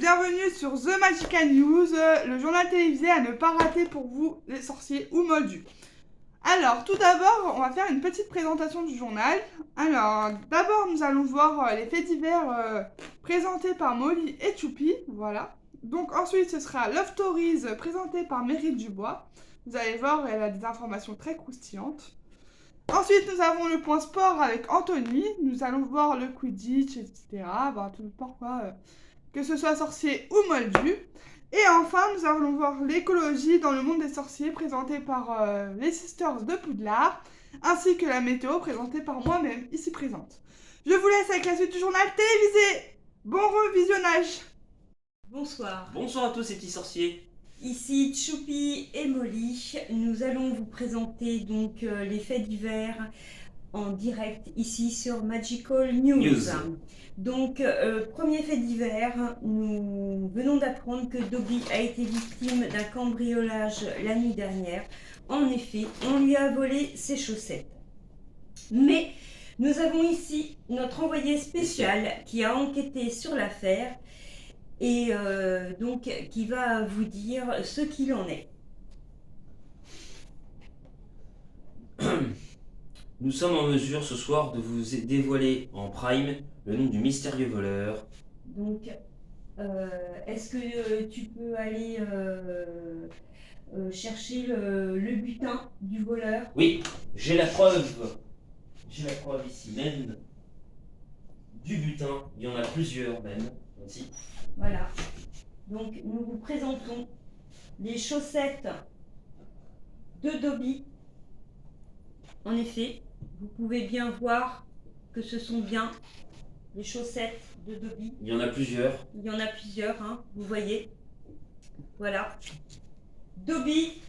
bienvenue sur The Magical News, le journal télévisé à ne pas rater pour vous, les sorciers ou moldus. Alors, tout d'abord, on va faire une petite présentation du journal. Alors, d'abord, nous allons voir les faits divers présentés par Molly et Choupi, voilà. Donc, ensuite, ce sera Love Stories présenté par Meryl Dubois. Vous allez voir, elle a des informations très croustillantes. Ensuite, nous avons le point sport avec Anthony. Nous allons voir le Quidditch, etc. Tout le sport, quoi. Que ce soit sorcier ou moldu. Et enfin, nous allons voir l'écologie dans le monde des sorciers présentée par les Sisters de Poudlard, ainsi que la météo présentée par moi-même, ici présente. Je vous laisse avec la suite du journal télévisé. Bon revisionnage. Bonsoir. Bonsoir à tous ces petits sorciers. Ici Choupi et Molly. Nous allons vous présenter donc les faits divers en direct ici sur Magical News. Donc, premier fait divers, nous venons d'apprendre que Dobby a été victime d'un cambriolage la nuit dernière. En effet, on lui a volé ses chaussettes. Mais nous avons ici notre envoyé spécial qui a enquêté sur l'affaire et donc qui va vous dire ce qu'il en est. Nous sommes en mesure ce soir de vous dévoiler en prime le nom du mystérieux voleur. Donc, est-ce que tu peux aller chercher le butin du voleur? Oui, j'ai la preuve. J'ai la preuve ici même du butin. Il y en a plusieurs même. Ici. Voilà. Donc, nous vous présentons les chaussettes de Dobby. En effet, vous pouvez bien voir que ce sont bien les chaussettes de Dobby. Il y en a plusieurs. Il y en a plusieurs, hein, vous voyez. Voilà. Dobby,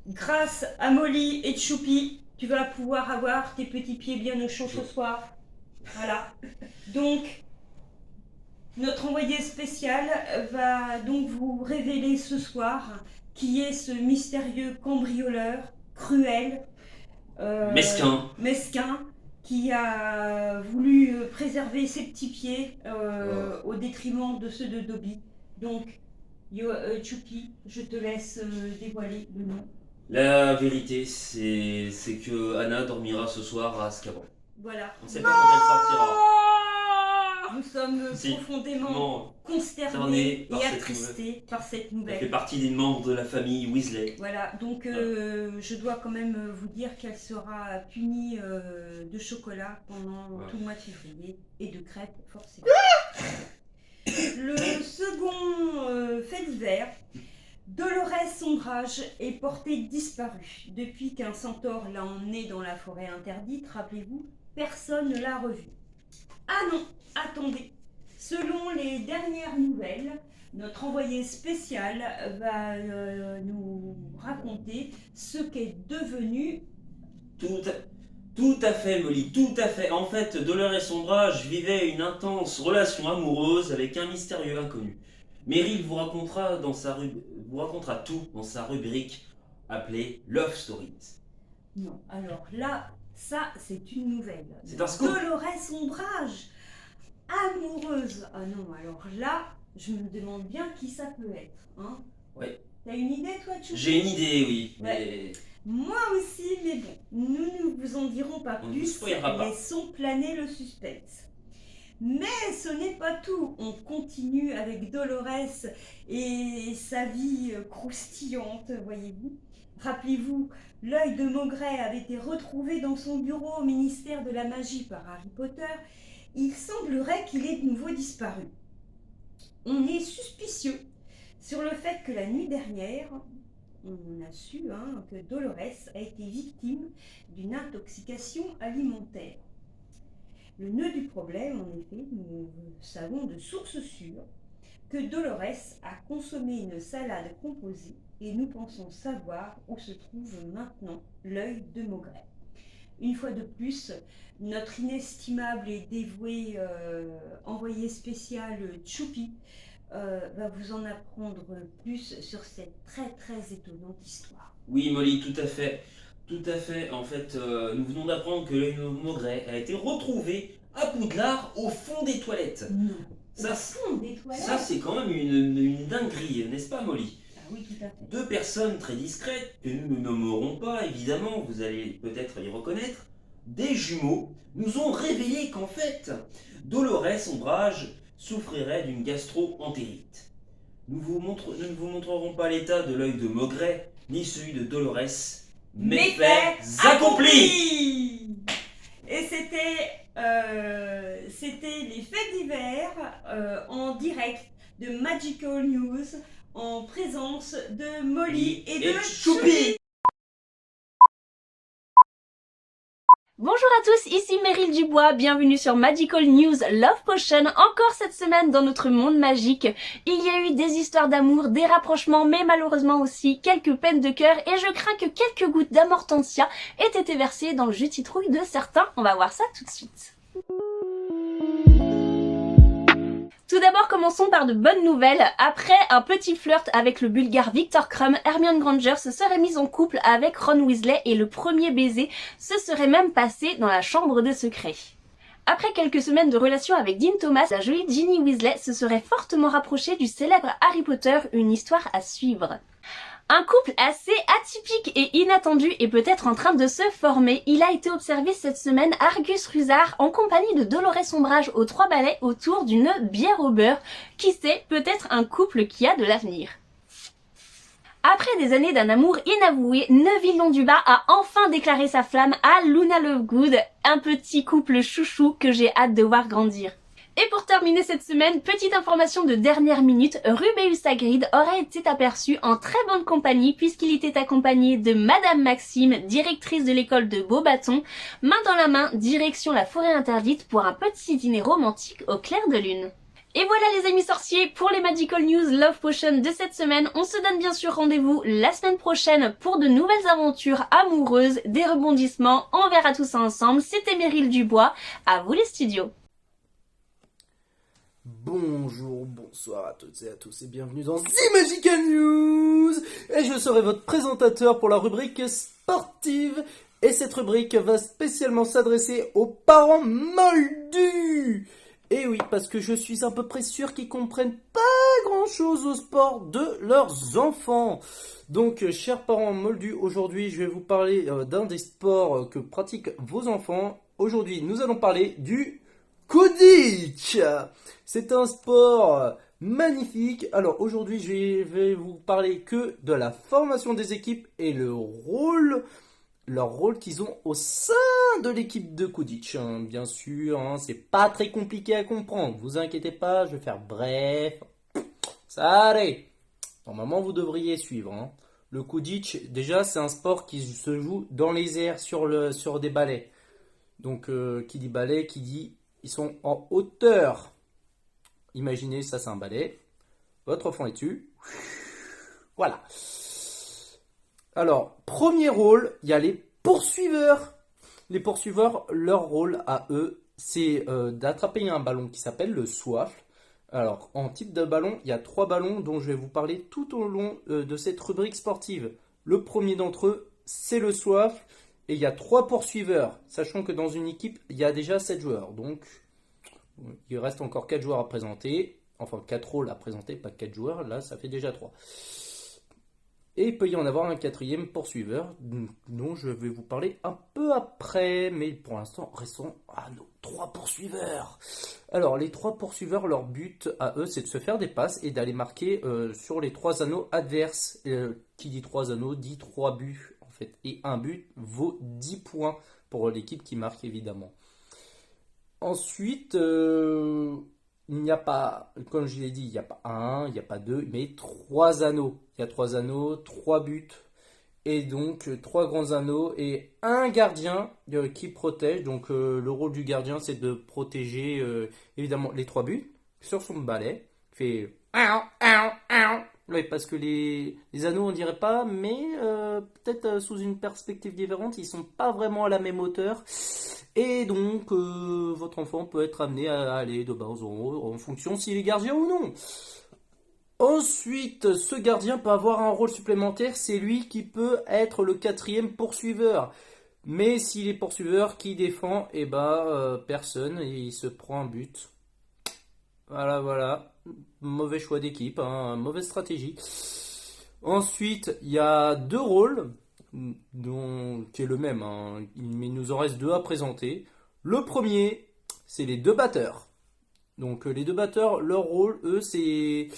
grâce à Molly et Choupi, tu vas pouvoir avoir tes petits pieds bien au chaud ce soir. Voilà. Donc, notre envoyé spécial va donc vous révéler ce soir qui est ce mystérieux cambrioleur cruel, mesquin, qui a voulu préserver ses petits pieds au détriment de ceux de Dobby. Donc, Choupi, je te laisse dévoiler le nom. La vérité, c'est que Anna dormira ce soir à Azkaban. Voilà. On ne sait pas quand elle sortira. Nous sommes profondément consternés et attristés par cette nouvelle. Elle fait partie des membres de la famille Weasley. Voilà, donc je dois quand même vous dire qu'elle sera punie de chocolat pendant tout le mois de février et de crêpes forcément. Le second fait divers, Dolores Sombrage est portée disparue. Depuis qu'un centaure l'a emmenée dans la forêt interdite, rappelez-vous, personne ne l'a revue. Ah non, attendez. Selon les dernières nouvelles, notre envoyé spécial va nous raconter ce qu'est devenu... Tout à fait, Molly, tout à fait. En fait, Dolores Sombrage vivait une intense relation amoureuse avec un mystérieux inconnu. Meryl vous racontera tout dans sa rubrique appelée Love Stories. Non, alors là, ça c'est une nouvelle. C'est un scoop. Dolores Sombrage, amoureuse. Ah non, alors là, je me demande bien qui ça peut être. Hein. Ouais. T'as une idée, toi, Choupi? J'ai une idée, oui. Ouais. Moi aussi, mais bon, nous ne vous en dirons pas On ne plus. vous spoilera pas. Laissons planer le suspense. Mais ce n'est pas tout. On continue avec Dolores et sa vie croustillante, voyez-vous. Rappelez-vous, l'œil de Maugret avait été retrouvé dans son bureau au ministère de la Magie par Harry Potter. Il semblerait qu'il ait de nouveau disparu. On est suspicieux sur le fait que la nuit dernière, on a su que Dolores a été victime d'une intoxication alimentaire. Le nœud du problème, en effet, nous savons de source sûre que Dolores a consommé une salade composée et nous pensons savoir où se trouve maintenant l'œil de Maugret. Une fois de plus, notre inestimable et dévoué envoyé spécial Choupi va vous en apprendre plus sur cette très très étonnante histoire. Oui, Molly, tout à fait. Tout à fait. En fait, nous venons d'apprendre que l'œil de Maugret a été retrouvé à Poudlard au fond des toilettes. Non. Ça, la fonte des toilettes. Ça, c'est quand même une dinguerie, n'est-ce pas, Molly? Ah oui, tout à fait. Deux personnes très discrètes, que nous ne nommerons pas, évidemment, vous allez peut-être les reconnaître, des jumeaux, nous ont révélé qu'en fait, Dolores Ombrage souffrirait d'une gastro-entérite. Nous ne vous montrerons pas l'état de l'œil de Maugret, ni celui de Dolores, mais faits accomplis. Et c'était les faits divers en direct de Magical News en présence de Molly et de Choupi. Bonjour à tous, ici Meryl Dubois, bienvenue sur Magical News Love Potion. Encore cette semaine dans notre monde magique, il y a eu des histoires d'amour, des rapprochements, mais malheureusement aussi quelques peines de cœur et je crains que quelques gouttes d'amortensia aient été versées dans le jus de citrouille de certains. On va voir ça tout de suite. Tout d'abord, commençons par de bonnes nouvelles. Après un petit flirt avec le bulgare Victor Krum, Hermione Granger se serait mise en couple avec Ron Weasley et le premier baiser se serait même passé dans la chambre de secret. Après quelques semaines de relation avec Dean Thomas, la jolie Ginny Weasley se serait fortement rapprochée du célèbre Harry Potter, une histoire à suivre. Un couple assez atypique et inattendu est peut-être en train de se former. Il a été observé cette semaine Argus Rusard en compagnie de Dolores Ombrage aux 3 balais autour d'une bière au beurre. Qui sait, peut-être un couple qui a de l'avenir. Après des années d'un amour inavoué, Neville Londubat a enfin déclaré sa flamme à Luna Lovegood, un petit couple chouchou que j'ai hâte de voir grandir. Et pour terminer cette semaine, petite information de dernière minute, Rubeus Hagrid aurait été aperçu en très bonne compagnie puisqu'il était accompagné de Madame Maxime, directrice de l'école de Beauxbatons, main dans la main, direction la forêt interdite pour un petit dîner romantique au clair de lune. Et voilà les amis sorciers pour les Magical News Love Potion de cette semaine. On se donne bien sûr rendez-vous la semaine prochaine pour de nouvelles aventures amoureuses, des rebondissements. On verra tout ça ensemble. C'était Meryl Dubois. À vous les studios. Bonjour, bonsoir à toutes et à tous et bienvenue dans The Magical News. Et je serai votre présentateur pour la rubrique sportive. Et cette rubrique va spécialement s'adresser aux parents moldus. Et oui, parce que je suis à peu près sûr qu'ils comprennent pas grand-chose au sport de leurs enfants. Donc, chers parents moldus, aujourd'hui, je vais vous parler d'un des sports que pratiquent vos enfants. Aujourd'hui, nous allons parler du Quidditch. C'est un sport magnifique. Alors, aujourd'hui, je vais vous parler que de la formation des équipes et leur rôle qu'ils ont au sein de l'équipe de Quidditch. Bien sûr, c'est pas très compliqué à comprendre. Vous inquiétez pas, je vais faire bref. Ça allez. Normalement, vous devriez suivre. Le Quidditch, déjà, c'est un sport qui se joue dans les airs sur des balais. Donc, qui dit balai, qui dit ils sont en hauteur. Imaginez, ça c'est un balai. Votre enfant est dessus. Voilà. Alors, premier rôle, il y a les poursuiveurs. Les poursuiveurs, leur rôle à eux, c'est d'attraper un ballon qui s'appelle le soif. Alors, en type de ballon, il y a 3 ballons dont je vais vous parler tout au long de cette rubrique sportive. Le premier d'entre eux, c'est le soif. Et il y a 3 poursuiveurs, sachant que dans une équipe, il y a déjà 7 joueurs. Donc, il reste encore 4 joueurs à présenter. Enfin, 4 rôles à présenter, pas 4 joueurs. Là, ça fait déjà 3. Et il peut y en avoir un 4e poursuiveur, dont je vais vous parler un peu après. Mais pour l'instant, restons à nos 3 poursuiveurs. Alors, les 3 poursuiveurs, leur but à eux, c'est de se faire des passes et d'aller marquer sur les 3 anneaux adverses. Qui dit 3 anneaux, dit 3 buts. Et un but vaut 10 points pour l'équipe qui marque évidemment. Ensuite, il n'y a pas, comme je l'ai dit, il n'y a pas 1, il n'y a pas 2, mais 3 anneaux. Il y a 3 anneaux, 3 buts. Et donc 3 grands anneaux et un gardien qui protège. Donc le rôle du gardien, c'est de protéger évidemment les 3 buts sur son balai. Il fait... Oui, parce que les anneaux, on dirait pas, mais peut-être sous une perspective différente, ils sont pas vraiment à la même hauteur. Et donc, votre enfant peut être amené à aller de bas en haut, en fonction s'il est gardien ou non. Ensuite, ce gardien peut avoir un rôle supplémentaire, c'est lui qui peut être le 4e poursuiveur. Mais s'il est poursuiveur qui défend, personne, et il se prend un but. Voilà, voilà. Mauvais choix d'équipe, hein, mauvaise stratégie. Ensuite, il y a deux rôles, qui est le même, hein, mais il nous en reste deux à présenter. Le premier, c'est les deux batteurs. Donc les deux batteurs, leur rôle, eux, c'est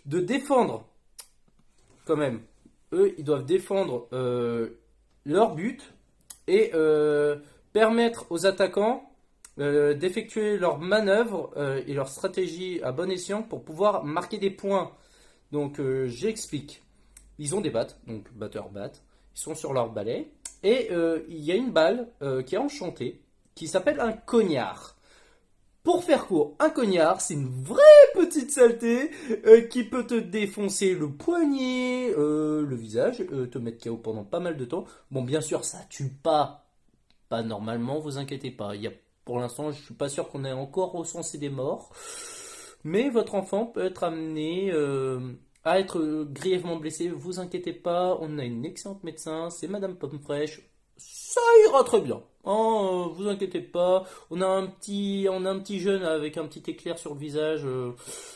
de défendre, quand même. Eux, ils doivent défendre leur but et permettre aux attaquants d'effectuer leurs manœuvres et leurs stratégies à bon escient pour pouvoir marquer des points. Donc j'explique. Ils ont des battes, donc batteurs battent. Ils sont sur leur balai. Et il y a une balle qui est enchantée, qui s'appelle un cognard. Pour faire court, un cognard, c'est une vraie petite saleté qui peut te défoncer le poignet, le visage, te mettre KO pendant pas mal de temps. Bon, bien sûr, ça tue pas normalement, vous inquiétez pas. Pour l'instant, je suis pas sûr qu'on ait encore recensé des morts. Mais votre enfant peut être amené à être grièvement blessé. Vous inquiétez pas, on a une excellente médecin, c'est Madame Pomme Fraîche. Ça ira très bien. Oh, vous inquiétez pas. On a un petit jeune avec un petit éclair sur le visage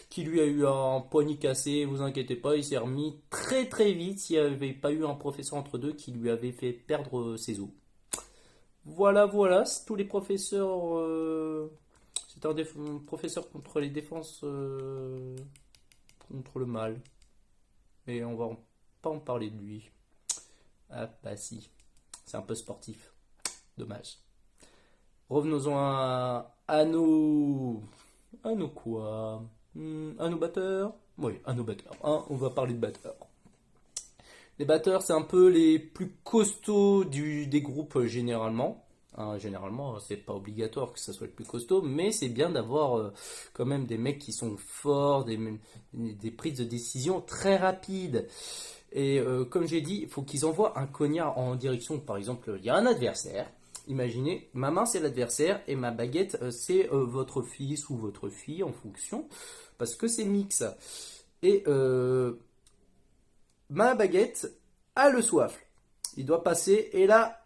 qui lui a eu un poignet cassé. Vous inquiétez pas, il s'est remis très très vite s'il n'y avait pas eu un professeur entre deux qui lui avait fait perdre ses os. Voilà, voilà, c'est tous les professeurs. C'est un professeur contre les défenses contre le mal. Mais on va pas en parler de lui. Ah bah si, c'est un peu sportif. Dommage. Revenons-en à nos... À nos quoi? À nos batteurs? Oui, à nos batteurs. Hein, on va parler de batteurs. Les batteurs, c'est un peu les plus costauds des groupes généralement. Hein, généralement, c'est pas obligatoire que ça soit le plus costaud, mais c'est bien d'avoir quand même des mecs qui sont forts, des prises de décision très rapides. Et comme j'ai dit, il faut qu'ils envoient un cognard en direction, par exemple, il y a un adversaire. Imaginez, ma main c'est l'adversaire et ma baguette c'est votre fils ou votre fille en fonction, parce que c'est mix. Et ma baguette a le soifle. Il doit passer et là,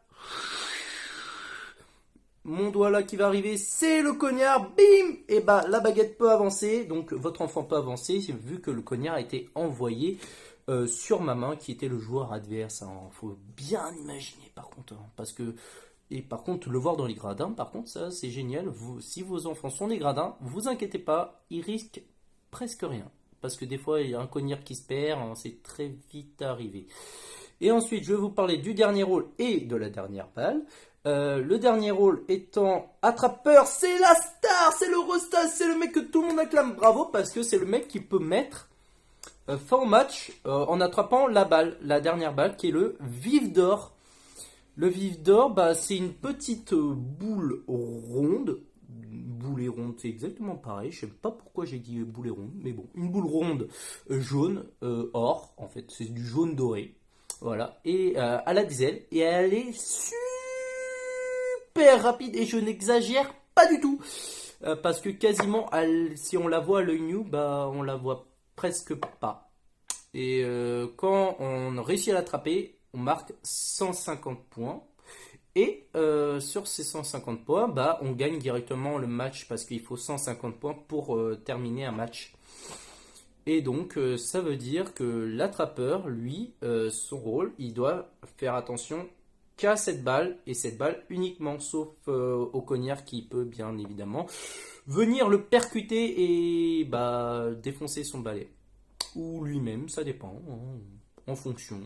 mon doigt là qui va arriver, c'est le cognard, bim! Et bah la baguette peut avancer, donc votre enfant peut avancer vu que le cognard a été envoyé sur ma main qui était le joueur adverse. Hein. Faut bien imaginer par contre, hein, parce que et par contre, le voir dans les gradins, par contre, ça c'est génial. Si vos enfants sont des gradins, vous inquiétez pas, ils risquent presque rien. Parce que des fois, il y a un cognard qui se perd, hein, c'est très vite arrivé. Et ensuite, je vais vous parler du dernier rôle et de la dernière balle. Le dernier rôle étant attrapeur, c'est la star, c'est le rostas, c'est le mec que tout le monde acclame. Bravo, parce que c'est le mec qui peut mettre fin au match en attrapant la balle, la dernière balle, qui est le vif d'or. Le vif d'or, bah, c'est une petite boule ronde. Boule et ronde, c'est exactement pareil. Je sais pas pourquoi j'ai dit boule et ronde, mais bon, une boule ronde jaune, or, en fait, c'est du jaune doré. Voilà, et elle a des ailes, et elle est super rapide, et je n'exagère pas du tout. Parce que quasiment, si on la voit à l'œil nu, bah, on la voit presque pas. Et quand on réussit à l'attraper, on marque 150 points. Et sur ces 150 points, bah, on gagne directement le match parce qu'il faut 150 points pour terminer un match. Et donc, ça veut dire que l'attrapeur, lui, son rôle, il doit faire attention qu'à cette balle, et cette balle uniquement, sauf au cognard qui peut bien évidemment venir le percuter et bah, défoncer son balai. Ou lui-même, ça dépend, hein, en fonction.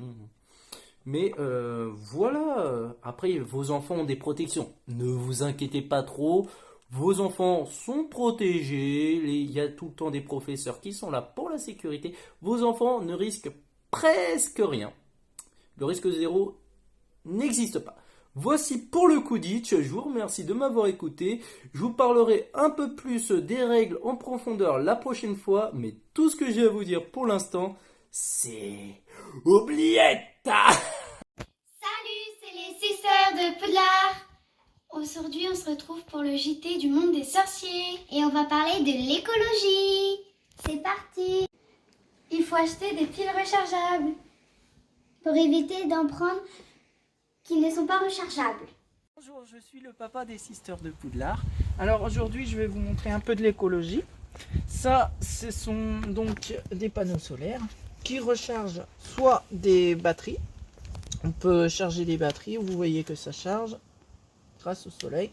Mais voilà, après vos enfants ont des protections, ne vous inquiétez pas trop, vos enfants sont protégés, il y a tout le temps des professeurs qui sont là pour la sécurité, vos enfants ne risquent presque rien, le risque zéro n'existe pas. Voici pour le Quidditch, je vous remercie de m'avoir écouté, je vous parlerai un peu plus des règles en profondeur la prochaine fois, mais tout ce que j'ai à vous dire pour l'instant, c'est... Oubliette! Salut, c'est les 6 sœurs de Poudlard. Aujourd'hui, on se retrouve pour le JT du monde des sorciers. Et on va parler de l'écologie. C'est parti. Il faut acheter des piles rechargeables pour éviter d'en prendre qui ne sont pas rechargeables. Bonjour, je suis le papa des Sisters de Poudlard. Alors aujourd'hui, je vais vous montrer un peu de l'écologie. Ça, ce sont donc des panneaux solaires qui rechargent soit des batteries. On peut charger les batteries, vous voyez que ça charge grâce au soleil.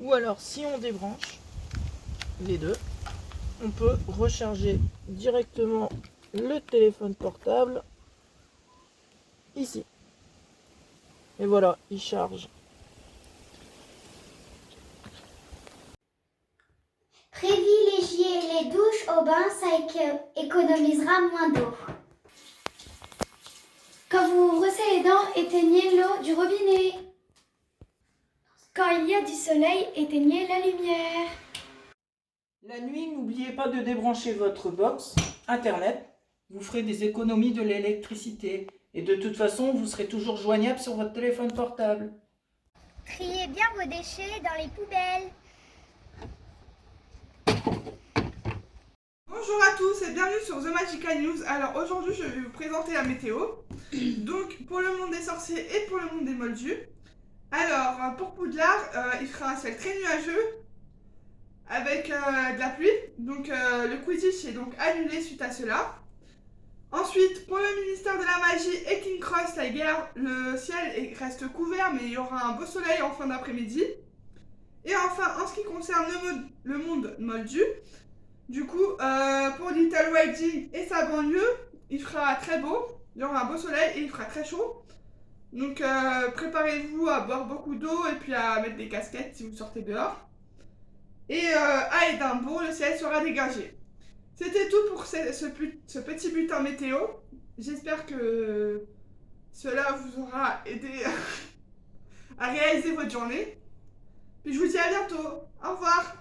Ou alors, si on débranche les deux, on peut recharger directement le téléphone portable ici. Et voilà, il charge. Privilégiez les douches au bain, ça économisera moins d'eau. Quand vous vous brossez les dents, éteignez l'eau du robinet. Quand il y a du soleil, éteignez la lumière. La nuit, n'oubliez pas de débrancher votre box internet. Vous ferez des économies de l'électricité. Et de toute façon, vous serez toujours joignable sur votre téléphone portable. Triez bien vos déchets dans les poubelles. Bonjour à tous et bienvenue sur The Magical News. Alors aujourd'hui je vais vous présenter la météo. Donc pour le monde des sorciers et pour le monde des moldus. Alors pour Poudlard, il fera un ciel très nuageux avec de la pluie. Donc le Quidditch est donc annulé suite à cela. Ensuite pour le ministère de la magie et King Cross la guerre, le ciel reste couvert mais il y aura un beau soleil en fin d'après-midi. Et enfin en ce qui concerne le monde moldu, du coup, pour Little Wedding et sa banlieue, il fera très beau, il y aura un beau soleil et il fera très chaud. Donc préparez-vous à boire beaucoup d'eau et puis à mettre des casquettes si vous sortez dehors. Et à Édimbourg, le ciel sera dégagé. C'était tout pour ce petit bulletin météo. J'espère que cela vous aura aidé à réaliser votre journée. Puis je vous dis à bientôt. Au revoir.